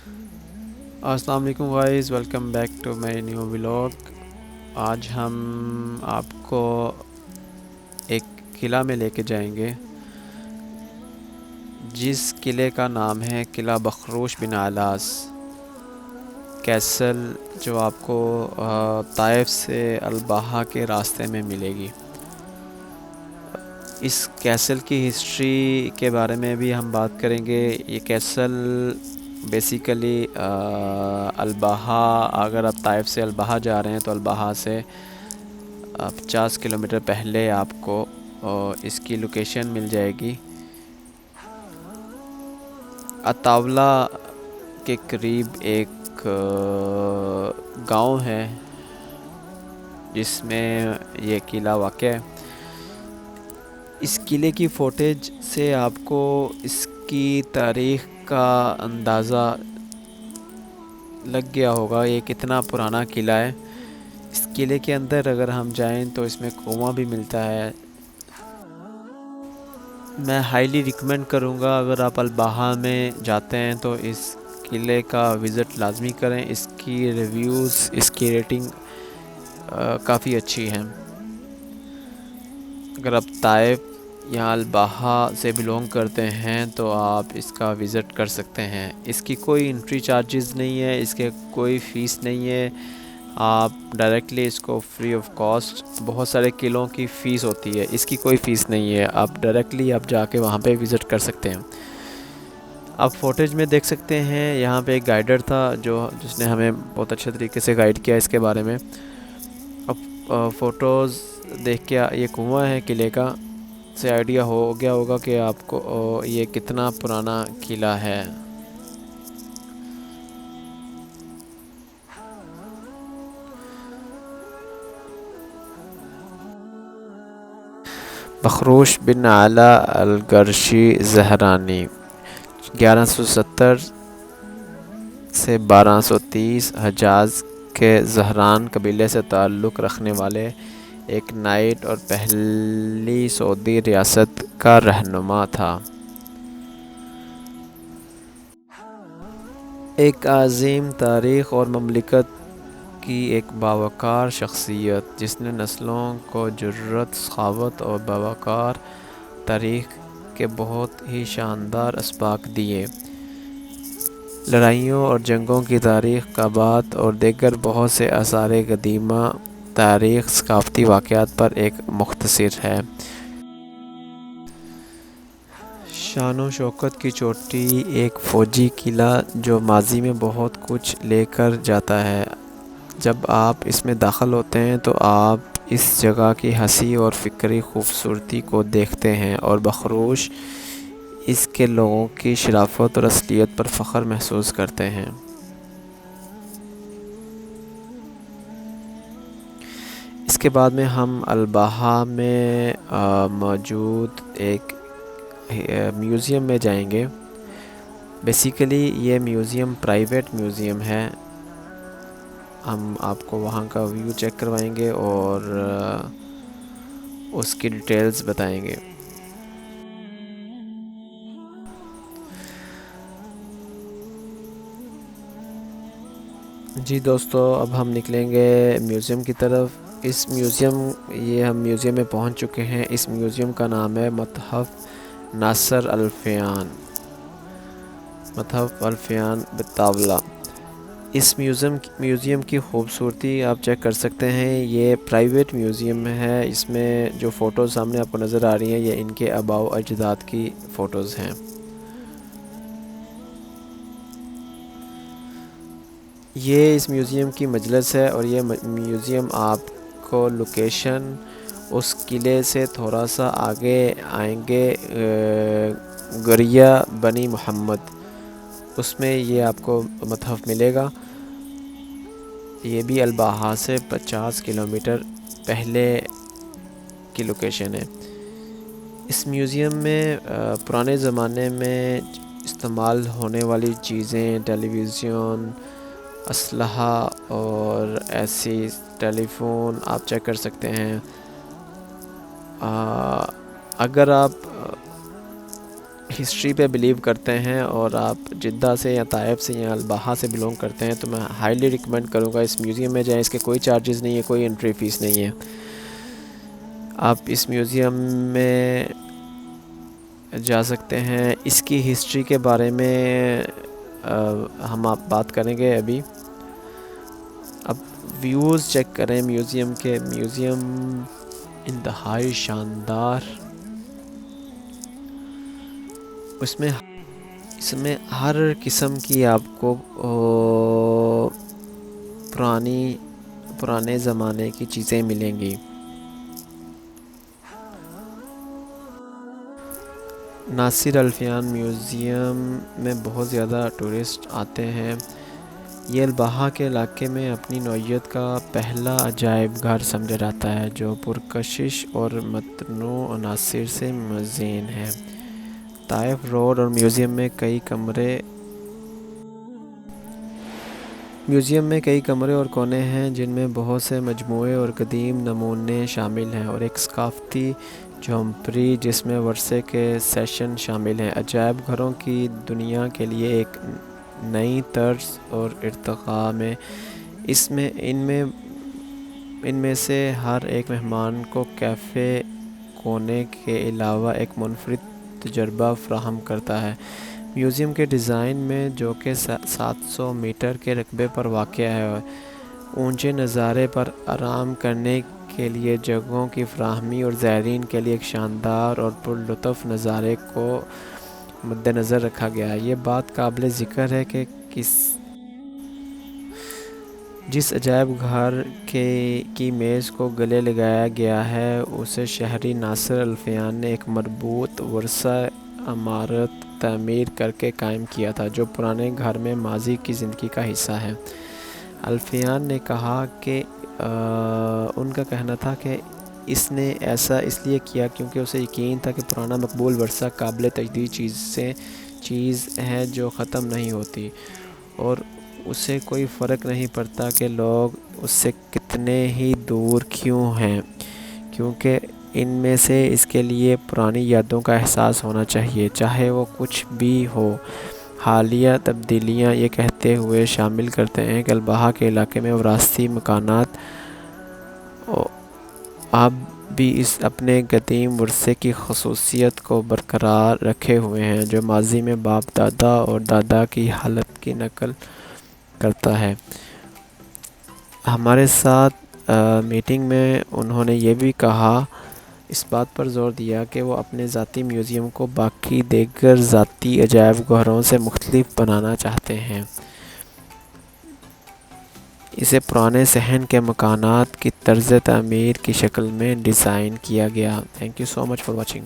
السلام علیکم guys, welcome back to my new vlog. آج ہم آپ کو ایک قلعہ میں لے کے جائیں گے، جس قلعے کا نام ہے قلعہ بخروش بن الاس کیسل، جو آپ کو طائف سے الباحہ کے راستے میں ملے گی۔ اس کیسل کی ہسٹری کے بارے میں بھی ہم بات کریں گے۔ یہ کیسل بیسیکلی الباحہ، اگر آپ طائف سے الباحہ جا رہے ہیں تو الباحہ سے 50 کلومیٹر پہلے آپ کو اس کی لوکیشن مل جائے گی۔ اطاولہ کے قریب ایک گاؤں ہے جس میں یہ قلعہ واقع ہے۔ اس قلعے کی فوٹیج سے آپ کو اس کی تاریخ کا اندازہ لگ گیا ہوگا، یہ کتنا پرانا قلعہ ہے۔ اس قلعے کے اندر اگر ہم جائیں تو اس میں کنواں بھی ملتا ہے۔ میں ہائیلی ریکمینڈ کروں گا، اگر آپ الباحہ میں جاتے ہیں تو اس قلعے کا وزٹ لازمی کریں۔ اس کی ریویوز، اس کی ریٹنگ کافی اچھی ہیں۔ اگر آپ طائف یا الباحہ سے بلونگ کرتے ہیں تو آپ اس کا وزٹ کر سکتے ہیں۔ اس کی کوئی انٹری چارجز نہیں ہے، اس کے کوئی فیس نہیں ہے، آپ ڈائریکٹلی اس کو فری آف کاسٹ، بہت سارے قلعوں کی فیس ہوتی ہے، اس کی کوئی فیس نہیں ہے، آپ ڈائریکٹلی آپ جا کے وہاں پہ وزٹ کر سکتے ہیں۔ آپ فوٹیج میں دیکھ سکتے ہیں، یہاں پہ ایک گائیڈر تھا جس نے ہمیں بہت اچھے طریقے سے گائیڈ کیا اس کے بارے میں۔ اب فوٹوز دیکھ کے یہ کنواں ہے قلعے کا، سے آئیڈیا ہو گیا ہوگا کہ آپ کو یہ کتنا پرانا قلعہ ہے۔ بخروش بن اعلیٰ القرشی زہرانی 1170 سے 1230 حجاز کے زہران قبیلے سے تعلق رکھنے والے ایک نائٹ اور پہلی سعودی ریاست کا رہنما تھا۔ ایک عظیم تاریخ اور مملکت کی ایک باوقار شخصیت، جس نے نسلوں کو جرأت، سخاوت اور باوقار تاریخ کے بہت ہی شاندار اسباق دیے۔ لڑائیوں اور جنگوں کی تاریخ، غابات اور دیگر بہت سے آثار قدیمہ تاریخ ثقافتی واقعات پر ایک مختصر ہے۔ شان و شوکت کی چوٹی، ایک فوجی قلعہ جو ماضی میں بہت کچھ لے کر جاتا ہے۔ جب آپ اس میں داخل ہوتے ہیں تو آپ اس جگہ کی حسین اور فکری خوبصورتی کو دیکھتے ہیں اور بخروش اس کے لوگوں کی شرافت اور اصلیت پر فخر محسوس کرتے ہیں۔ اس کے بعد میں ہم الباحہ میں موجود ایک میوزیم میں جائیں گے۔ بیسیکلی یہ میوزیم پرائیویٹ میوزیم ہے۔ ہم آپ کو وہاں کا ویو چیک کروائیں گے اور اس کی ڈیٹیلز بتائیں گے۔ جی دوستو، اب ہم نکلیں گے میوزیم کی طرف۔ ہم میوزیم میں پہنچ چکے ہیں۔ اس میوزیم کا نام ہے متحف ناصر الفیان، متحف الفیان بالطاولہ۔ اس میوزیم کی خوبصورتی آپ چیک کر سکتے ہیں۔ یہ پرائیویٹ میوزیم ہے۔ اس میں جو فوٹوز سامنے آپ کو نظر آ رہی ہیں، یہ ان کے آباء و اجداد کی فوٹوز ہیں۔ یہ اس میوزیم کی مجلس ہے، اور یہ میوزیم آپ کو لوکیشن اس قلعے سے تھوڑا سا آگے آئیں گے، گریہ بنی محمد، اس میں یہ آپ کو متحف ملے گا۔ یہ بھی الباحہ سے 50 کلومیٹر پہلے کی لوکیشن ہے۔ اس میوزیم میں پرانے زمانے میں استعمال ہونے والی چیزیں، ٹیلی ویژن، اسلحہ اور ایسی ٹیلی فون آپ چیک کر سکتے ہیں۔ اگر آپ ہسٹری پہ بلیو کرتے ہیں اور آپ جدہ سے یا طائف سے یا الباحہ سے بلونگ کرتے ہیں تو میں ہائیلی ریکمینڈ کروں گا اس میوزیم میں جائیں. اس کے کوئی چارجز نہیں ہے, کوئی انٹری فیس نہیں ہے. آپ اس میوزیم میں جا سکتے ہیں. اس کی ہسٹری کے بارے میں ہم آپ بات کریں گے ابھی. اب ویوز چیک کریں میوزیم کے. میوزیم انتہائی شاندار, اس میں ہر قسم کی آپ کو پرانے زمانے کی چیزیں ملیں گی. ناصر الفیان میوزیم میں بہت زیادہ ٹورسٹ آتے ہیں. یہ الباحہ کے علاقے میں اپنی نوعیت کا پہلا عجائب گھر سمجھا جاتا ہے جو پرکشش اور متنوع عناصر سے مزین ہے. طائف روڈ اور میوزیم میں کئی کمرے اور کونے ہیں جن میں بہت سے مجموعے اور قدیم نمونے شامل ہیں اور ایک ثقافتی جھونپڑی جس میں ورثے کے سیشن شامل ہیں. عجائب گھروں کی دنیا کے لیے ایک نئی طرز اور ارتقاء میں ان میں سے ہر ایک مہمان کو کیفے کونے کے علاوہ ایک منفرد تجربہ فراہم کرتا ہے. میوزیم کے ڈیزائن میں جو کہ 700 میٹر کے رقبے پر واقع ہے, اونچے نظارے پر آرام کرنے کے لیے جگہوں کی فراہمی اور زائرین کے لیے ایک شاندار اور پرلطف نظارے کو مد نظر رکھا گیا ہے. یہ بات قابل ذکر ہے کہ جس عجائب گھر کی میز کو گلے لگایا گیا ہے اسے شہری ناصر الفیان نے ایک مربوط ورثہ عمارت تعمیر کرکے قائم کیا تھا جو پرانے گھر میں ماضی کی زندگی کا حصہ ہے. الفیان نے کہا کہ ان کا کہنا تھا کہ اس نے ایسا اس لیے کیا کیونکہ اسے یقین تھا کہ پرانا مقبول ورثہ قابل تجدید چیز ہے جو ختم نہیں ہوتی اور اسے کوئی فرق نہیں پڑتا کہ لوگ اس سے کتنے ہی دور کیوں ہیں, کیونکہ ان میں سے اس کے لیے پرانی یادوں کا احساس ہونا چاہیے چاہے وہ کچھ بھی ہو. حالیہ تبدیلیاں یہ کہتے ہوئے شامل کرتے ہیں کہ الباحہ کے علاقے میں وراثتی مکانات اب بھی اس اپنے قدیم ورثے کی خصوصیت کو برقرار رکھے ہوئے ہیں جو ماضی میں باپ دادا اور دادا کی حالت کی نقل کرتا ہے. ہمارے ساتھ میٹنگ میں انہوں نے یہ بھی کہا, اس بات پر زور دیا کہ وہ اپنے ذاتی میوزیم کو باقی دیگر ذاتی عجائب گھروں سے مختلف بنانا چاہتے ہیں. اسے پرانے صحن کے مکانات کی طرز تعمیر کی شکل میں ڈیزائن کیا گیا. Thank you so much for watching.